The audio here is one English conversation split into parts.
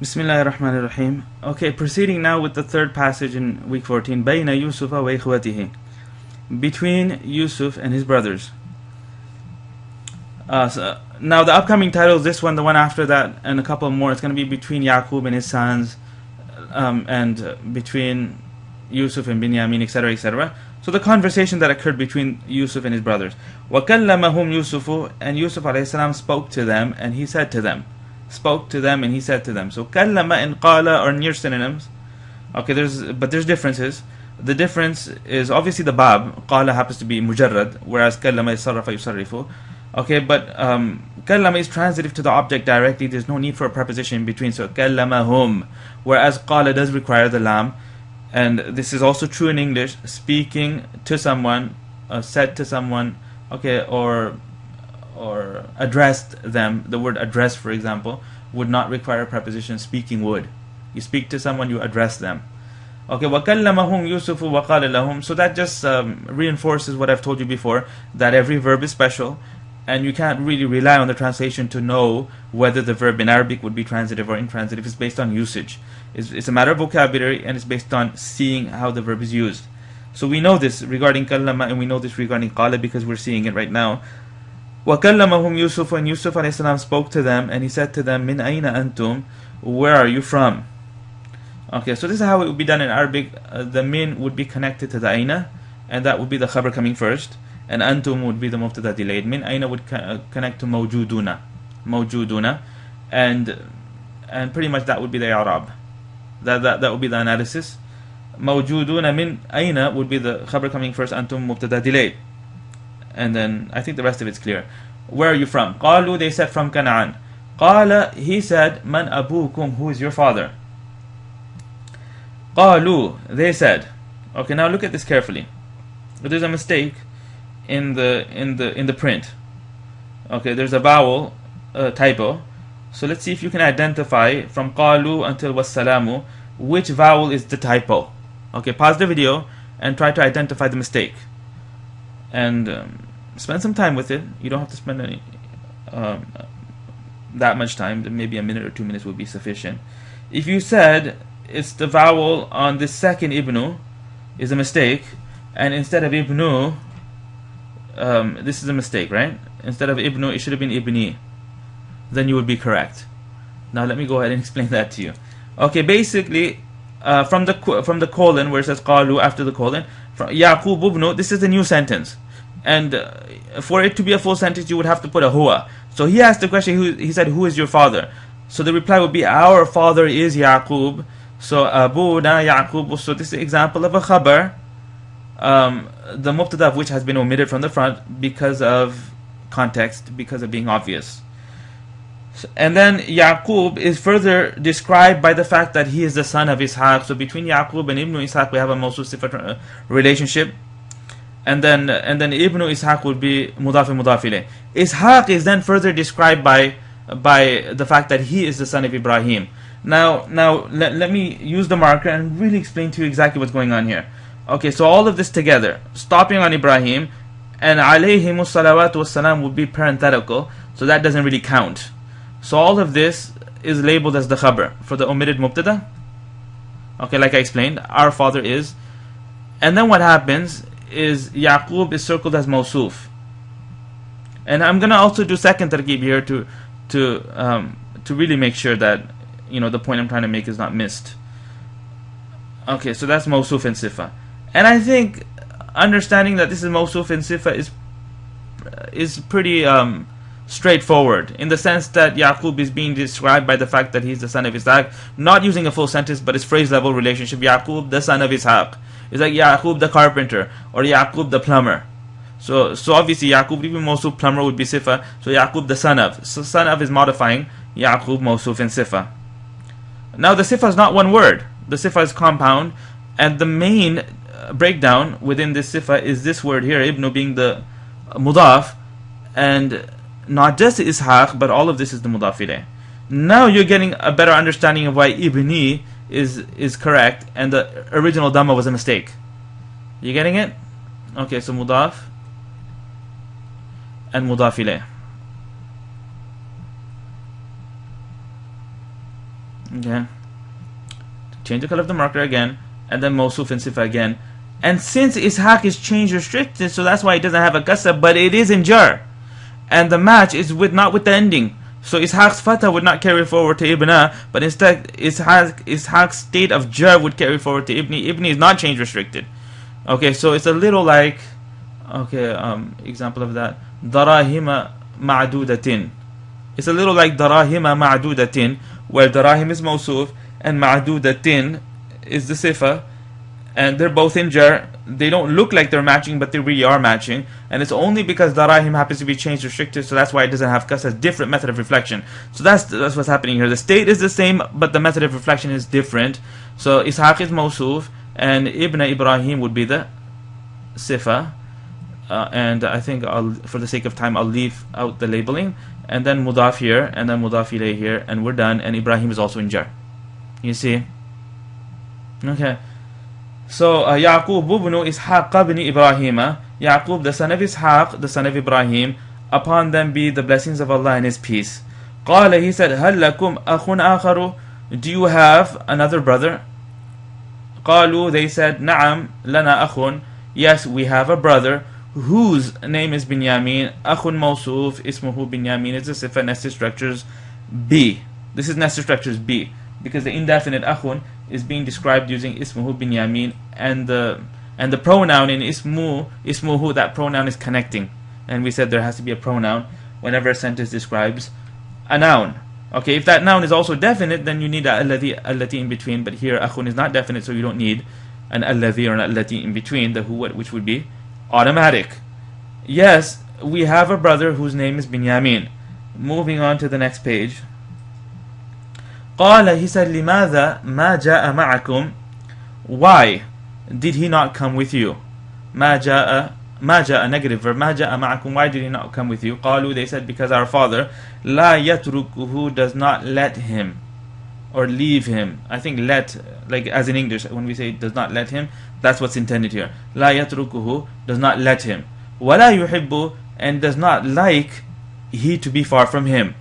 Bismillahir Rahmanir Rahim. Okay, proceeding now with the third passage in week 14. Bayna Yusufa wa ikhwatihi. Between Yusuf and his brothers. Now the upcoming titles, this one, the one after that, and a couple more, it's going to be between Yaqub and his sons, and between Yusuf and Binyamin, etc., etc. So the conversation that occurred between Yusuf and his brothers. وَكَلَّمَهُمْ يُوسُفُ, and Yusuf alayhi spoke to them, and he said to them. Spoke to them, and he said to them. So kallama and qala are near synonyms. Okay, there's differences. The difference is obviously the bab. Qala happens to be mujarrad, whereas kallama is sarrafa yusarrifu. Okay, but kallama is transitive to the object directly. There's no need for a preposition in between. So kallamahum, whereas qala does require the lam. And this is also true in English. Speaking to someone, said to someone, okay, or addressed them. The word address, for example, would not require a preposition. Speaking would. You speak to someone, you address them. Okay, وَكَلَّمَهُمْ يُوسُفُ وَقَالَ لَهُمْ. So that just reinforces what I've told you before, that every verb is special, and you can't really rely on the translation to know whether the verb in Arabic would be transitive or intransitive. It's based on usage. It's a matter of vocabulary, and it's based on seeing how the verb is used. So we know this regarding kallama, and we know this regarding qala because we're seeing it right now. وَكَلَّمَهُمْ يُوسُفُ, and Yusuf a.s. spoke to them, and he said to them, مِنْ أَيْنَ أَنْتُمْ, where are you from? Okay, so this is how it would be done in Arabic. The min would be connected to the aina, and that would be the khabar coming first, and antum would be the mubtada delayed. Min aina would connect to mawjuduna, and pretty much that would be the i'rab. That would be the analysis. Mawjuduna min aina would be the khabar coming first, antum mubtada delayed. And then I think the rest of it's clear. Where are you from? قالوا, they said from Canaan. قال, he said, man abukum, who is your father? قالوا, they said. Okay, now look at this carefully. There's a mistake in the print. Okay, there's a vowel typo. So let's see if you can identify from قالوا until wassalamu which vowel is the typo. Okay, pause the video and try to identify the mistake. And spend some time with it. You don't have to spend any that much time. Maybe a minute or 2 minutes would be sufficient. If you said it's the vowel on the second ibnu is a mistake, and instead of ibnu, this is a mistake, right? Instead of ibnu, it should have been ibni. Then you would be correct. Now let me go ahead and explain that to you. Okay, basically, from the colon where it says qalu after the colon, Yaqub ibnu, this is a new sentence, and for it to be a full sentence, you would have to put a huwa. So he asked the question. He said, "Who is your father?" So the reply would be, "Our father is Yaqub." So Abuna Yaqub. So this is an example of a khabar, the mubtada of which has been omitted from the front because of context, because of being obvious. And then Yaqub is further described by the fact that he is the son of Ishaq. So between Yaqub and Ibn Ishaq we have a mawsuf sifat relationship. And then Ibn Ishaq would be mudaf mudaf ilayh. Ishaq is then further described by the fact that he is the son of Ibrahim. Now let me use the marker and really explain to you exactly what's going on here. Okay, so all of this together, stopping on Ibrahim, and alayhimus salawatu wassalam would be parenthetical, so that doesn't really count. So all of this is labeled as the khabar for the omitted mubtada. Okay, like I explained, our father is. And then what happens is Yaqub is circled as mawsuf. And I'm gonna also do second tarkib here to really make sure that the point I'm trying to make is not missed. Okay, so that's mawsuf and sifa. And I think understanding that this is mawsuf and sifa is pretty straightforward, in the sense that Yaqub is being described by the fact that he's the son of Ishaq, not using a full sentence, but it's phrase level relationship. Yaqub, the son of Ishaq. It's like Yaqub the carpenter, or Yaqub the plumber. So obviously Yaqub, even mawsuf, plumber would be sifa. So Yaqub the son of. So son of is modifying Yaqub, mawsuf, and sifa. Now the sifa is not one word. The sifa is compound, and the main breakdown within this sifa is this word here, ibnu, being the mudaf, and not just Ishaq, but all of this is the mudaf ilayh. Now you're getting a better understanding of why ibni is correct and the original dhamma was a mistake. You getting it? Okay, so mudaf and mudaf ilayh. Okay. Change the color of the marker again, and then Mawsuf and Sifa again. And since Ishaq is change restricted, so that's why it doesn't have a kasra, but it is in jar. And the match is with not with the ending. So Ishaq's fatha would not carry forward to Ibna, but instead Ishaq's state of jar would carry forward to Ibni. Ibni is not change restricted. Okay, so it's a little like, okay, example of that. Darahima ma'dudatin. It's a little like darahima ma'dudatin, where darahim is mawsuf and ma'dudatin is the sifa, and they're both in jar. They don't look like they're matching, but they really are matching. And it's only because darahim happens to be change restricted, so that's why it doesn't have kasra. Different method of reflection. So that's what's happening here. The state is the same, but the method of reflection is different. So Ishaq is mawsuf, and Ibn Ibrahim would be the sifa. And I think for the sake of time, I'll leave out the labeling, and then mudaf here, and then mudaf ilayh here, and we're done. And Ibrahim is also in jar. You see? Okay. So Yaqub ibn Ishaq ibn Ibrahim. Yaqub, the son of Ishaq, the son of Ibrahim. Upon them be the blessings of Allah and His peace. قال, he said, هل لكم أخ آخر? Do you have another brother? قالوا, they said, نعم لنا أخ. Yes, we have a brother whose name is Binyamin. Akhun Mawsuf, Ismuhu Binyamin. It's a sifa, nested structures B. This is nested structures B, because the indefinite Akhun is being described using Ismuhu Binyamin, and the pronoun in Ismuhu, that pronoun is connecting. And we said there has to be a pronoun whenever a sentence describes a noun. Okay, if that noun is also definite, then you need a allati in between, but here Akhun is not definite, so you don't need an alladhi or an allati in between, the who, what, which would be automatic. Yes, we have a brother whose name is Binyamin. Moving on to the next page. قال, he said, لماذا ما جاء معكم? Why did he not come with you? ما جاء negative verb. ما جاء معكم, why did he not come with you? قالوا, they said, because our father لا يتركه, does not let him or leave him. I think let, like as in English, when we say does not let him, that's what's intended here. لا يتركه, does not let him. ولا يحب, and does not like he to be far from him,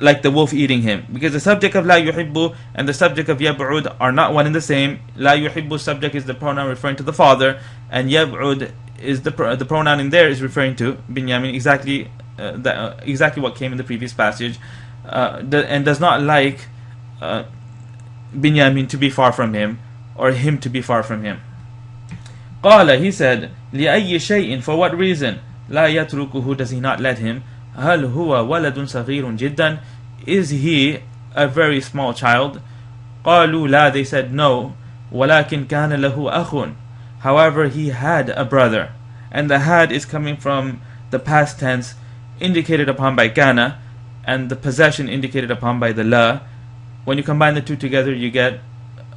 like the wolf eating him. Because the subject of لا يحب and the subject of يبعد are not one and the same. لا يحب subject is the pronoun referring to the father, and يبعد is the pronoun in there is referring to Binyamin, exactly what came in the previous passage, and does not like Binyamin to be far from him, or him to be far from him. قال, he said, لأي شيء, for what reason? لا يتركه, does he not let him? هل هو ولد صغير جدا, is he a very small child? قالوا لا, they said no. ولكن كان له أخ, however he had a brother. And the had is coming from the past tense indicated upon by kana, and the possession indicated upon by the la. When you combine the two together, you get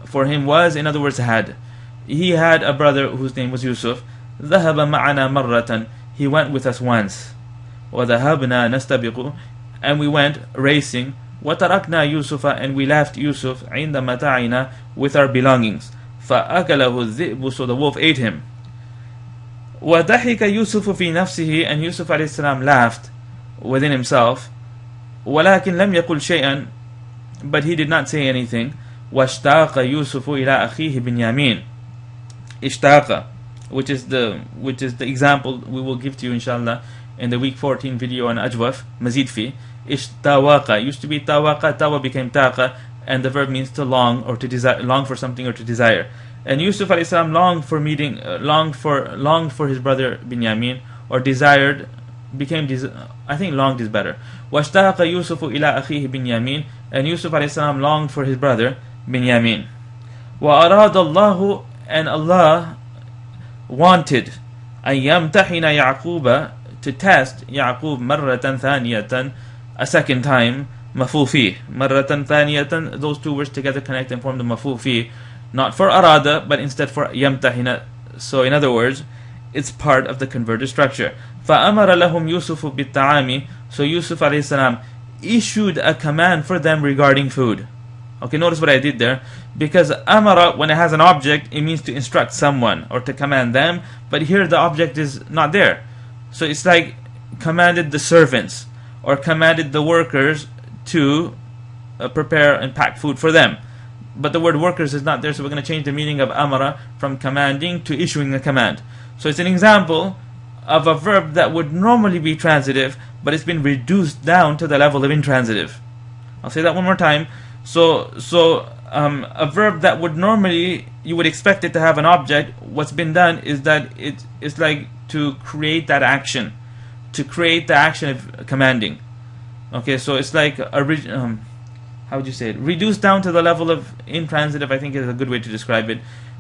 for him was, in other words, had. He had a brother whose name was Yusuf. ذهب معنا مرة, he went with us once. وذهبنا نستبق, and we went racing. وتركنا يوسف, and we left Yusuf عند متاعنا, with our belongings. فأكله الذئب, so the wolf ate him. وضحك يوسف في نفسه, and Yusuf عليه السلام laughed within himself. ولكن لم يقل شيئا, but he did not say anything. واشتاق يوسف إلى أخيه بنيامين. اشتاق, which is the example we will give to you inshallah in the week 14 video on Ajwaf, Mazid fi. Ishtawaqa used to be tawaqa, tawa became taqa, and the verb means to long or to desire, long for something or to desire. And Yusuf alayhi salam longed for his brother Binyamin, or desired, I think longed is better. واشتاق يوسف إلى أخيه بنيامين, and Yusuf alayhi salam longed for his brother Binyamin. وأراد الله, and Allah wanted, أن يمتحن يعقوب, to test Yaqub مرة ثانية, a second time. مفعول فيه, مرة ثانية, those two words together connect and form the مفعول فيه, not for arada but instead for يمتحن. So in other words, it's part of the converted structure. فأمر لهم يوسف بالطعام, so Yusuf alayhi salam issued a command for them regarding food. Okay, notice what I did there, because amara, when it has an object, it means to instruct someone or to command them, but here the object is not there. So it's like commanded the servants or commanded the workers to prepare and pack food for them. But the word workers is not there, so we're going to change the meaning of amara from commanding to issuing a command. So it's an example of a verb that would normally be transitive, but it's been reduced down to the level of intransitive. I'll say that one more time. So a verb that would normally, you would expect it to have an object, what's been done is that it's like to create that action. To create the action of commanding. Okay, so it's like how would you say it? Reduced down to the level of intransitive, I think is a good way to describe it.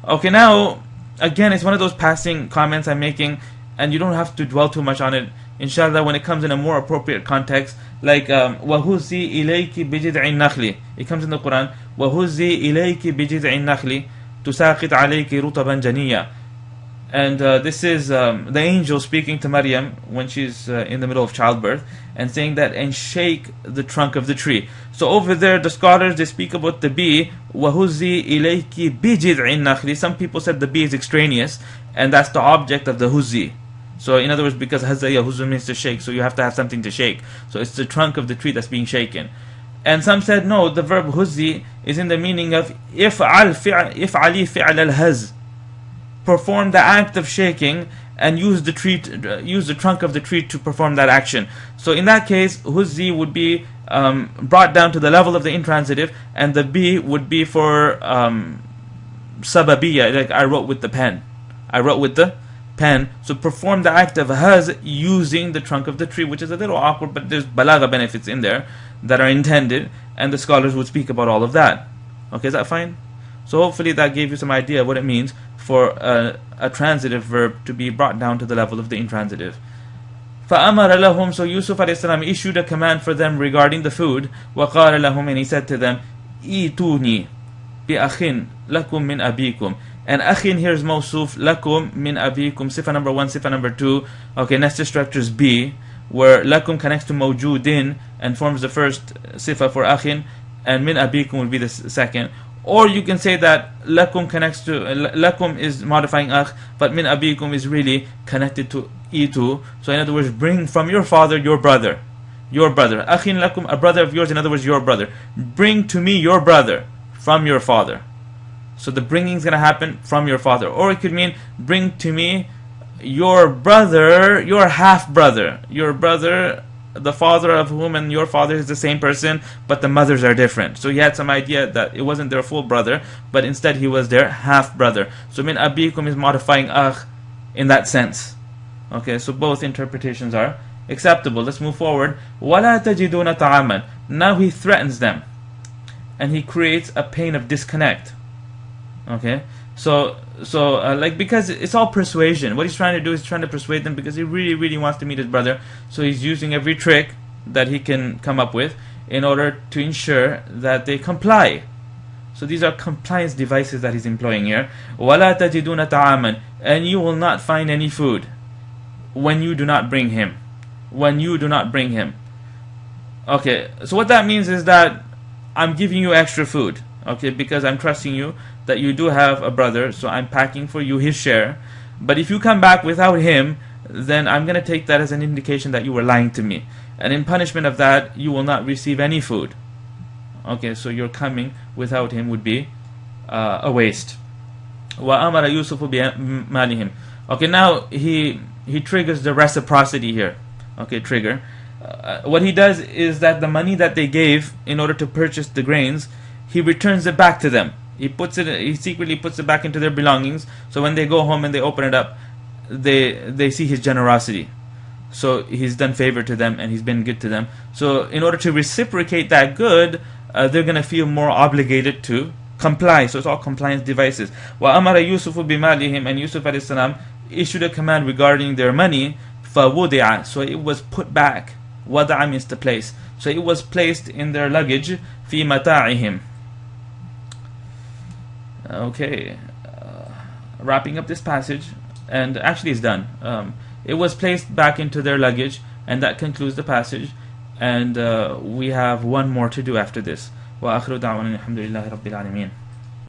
Okay, now, again, it's one of those passing comments I'm making, and you don't have to dwell too much on it. Inshallah, when it comes in a more appropriate context, like وَهُزِّي إِلَيْكِ بِجِذْعِ النَّخْلِ, it comes in the Quran, وَهُزِّي إِلَيْكِ بِجِذْعِ النَّخْلِ تُسَاقِطْ عَلَيْكِ رُطَبًا جَنِيًّا. And this is the angel speaking to Maryam when she's in the middle of childbirth, and saying that, and shake the trunk of the tree. So over there, the scholars, they speak about the bee, وَهُزِّي إِلَيْكِ بِجِذْعِ النَّخْلِ. Some people said the bee is extraneous, and that's the object of the huzzi. So in other words, because hazza yahuzzu means to shake, so you have to have something to shake. So it's the trunk of the tree that's being shaken. And some said no, the verb huzzi is in the meaning of if'ali fi'al al-haz. Perform the act of shaking and use the trunk of the tree to perform that action. So in that case, huzzi would be brought down to the level of the intransitive, and the be would be for sababiyya, like I wrote with the pen. I wrote with the pen. So perform the act of haz using the trunk of the tree, which is a little awkward, but there's balagha benefits in there that are intended, and the scholars would speak about all of that. Okay, is that fine? So hopefully that gave you some idea of what it means for a transitive verb to be brought down to the level of the intransitive. فَأَمَرَ لَهُمْ, so Yusuf a.s. issued a command for them regarding the food. وَقَالَ لَهُمْ, and he said to them, إِيتُونِي بِأَخٍ لَكُمْ مِنْ أَبِيكُمْ. And akhin here is mawsuf, lakum min abikum, sifa number 1, sifa number 2. Okay, nested structure is B, where lakum connects to mawjudin and forms the first sifa for akhin, and min abikum will be the second. Or you can say that lakum connects to, lakum is modifying akh, but min abikum is really connected to itu. So in other words, bring from your father your brother. Your brother. Akhin lakum, a brother of yours, in other words, your brother. Bring to me your brother from your father. So the bringing is going to happen from your father. Or it could mean, bring to me your brother, your half-brother. Your brother, the father of whom and your father is the same person, but the mothers are different. So he had some idea that it wasn't their full brother, but instead he was their half-brother. So min abikum is modifying akh in that sense. Okay, so both interpretations are acceptable. Let's move forward. وَلَا تَجِدُونَ طَعَامًا. Now he threatens them, and he creates a pain of disconnect. Okay, so like, because it's all persuasion. What he's trying to do is trying to persuade them because he really, really wants to meet his brother. So he's using every trick that he can come up with in order to ensure that they comply. So these are compliance devices that he's employing here. وَلَا تَجِدُونَ طَعَامًا. And you will not find any food when you do not bring him. When you do not bring him. Okay, so what that means is that I'm giving you extra food. Okay, because I'm trusting you that you do have a brother, so I'm packing for you his share. But if you come back without him, then I'm going to take that as an indication that you were lying to me. And in punishment of that, you will not receive any food. Okay, so your coming without him would be a waste. وَأَمَرَ يُوسُفُ بِمَالِهِمْ. Okay, now he triggers the reciprocity here. Okay, trigger. What he does is that the money that they gave in order to purchase the grains, he returns it back to them. He secretly puts it back into their belongings, so when they go home and they open it up, they see his generosity. So he's done favor to them and he's been good to them. So in order to reciprocate that good, they're going to feel more obligated to comply. So it's all compliance devices. وَأَمَرَ يُوسُفُ بِمَالِهِمْ. And Yusuf a.s. issued a command regarding their money. فَوُضِعَ. So it was put back. وَضَعَ means to place. So it was placed in their luggage. فِي مَتَاعِهِمْ. Okay, wrapping up this passage, and actually it's done. It was placed back into their luggage, and that concludes the passage, and we have one more to do after this. وآخر دعوانا الحمد لله رب العالمين.